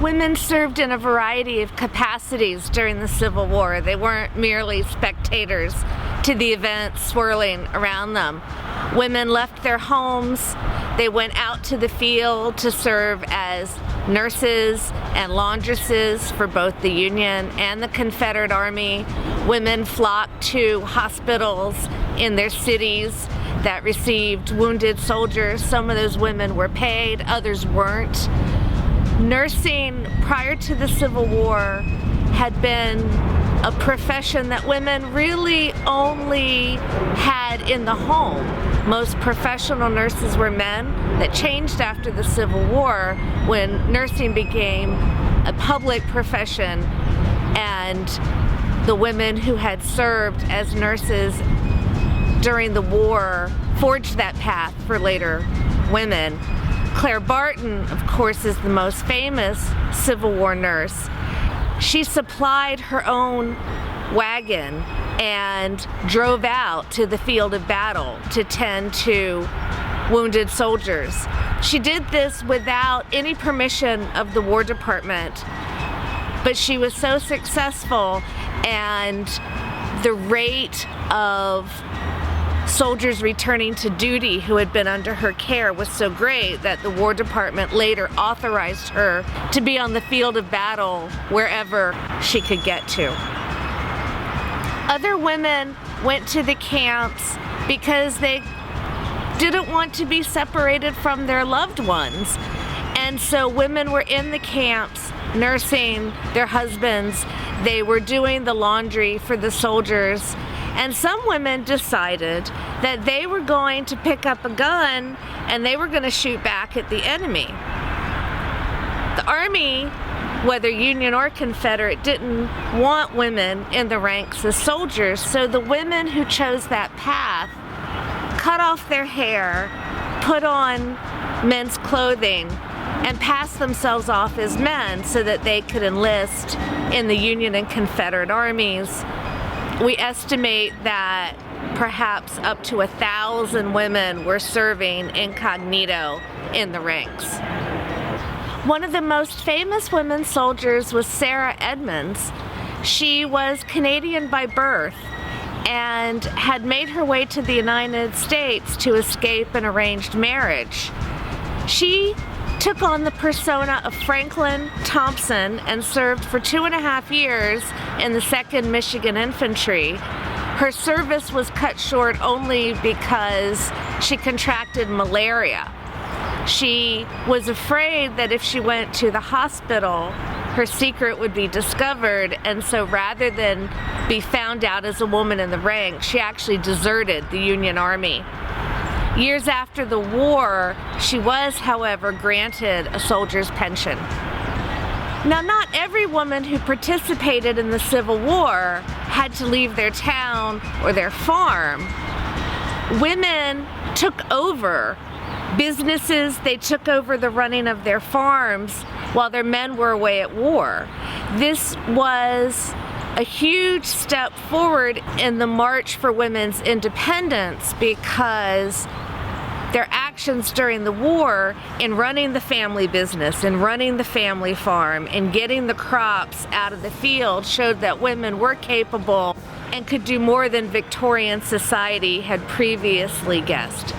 Women served in a variety of capacities during the Civil War. They weren't merely spectators to the events swirling around them. Women left their homes. They went out to the field to serve as nurses and laundresses for both the Union and the Confederate Army. Women flocked to hospitals in their cities that received wounded soldiers. Some of those women were paid, others weren't. Nursing prior to the Civil War had been a profession that women really only had in the home. Most professional nurses were men. That changed after the Civil War when nursing became a public profession, and the women who had served as nurses during the war forged that path for later women. Claire Barton, of course, is the most famous Civil War nurse. She supplied her own wagon and drove out to the field of battle to tend to wounded soldiers. She did this without any permission of the War Department, but she was so successful, and the rate of soldiers returning to duty who had been under her care was so great that the War Department later authorized her to be on the field of battle wherever she could get to. Other women went to the camps because they didn't want to be separated from their loved ones. And so women were in the camps nursing their husbands. They were doing the laundry for the soldiers. And some women decided that they were going to pick up a gun and they were going to shoot back at the enemy. The Army, whether Union or Confederate, didn't want women in the ranks as soldiers, so the women who chose that path cut off their hair, put on men's clothing, and passed themselves off as men so that they could enlist in the Union and Confederate armies. We estimate that perhaps up to 1,000 women were serving incognito in the ranks. One of the most famous women soldiers was Sarah Edmonds. She was Canadian by birth and had made her way to the United States to escape an arranged marriage. She took on the persona of Franklin Thompson and served for 2.5 years in the 2nd Michigan Infantry. Her service was cut short only because she contracted malaria. She was afraid that if she went to the hospital, her secret would be discovered, and so rather than be found out as a woman in the ranks, she actually deserted the Union Army. Years after the war, she was, however, granted a soldier's pension. Now, not every woman who participated in the Civil War had to leave their town or their farm. Women took over businesses, they took over the running of their farms while their men were away at war. This was a huge step forward in the march for women's independence because their actions during the war in running the family business, in running the family farm, in getting the crops out of the field showed that women were capable and could do more than Victorian society had previously guessed.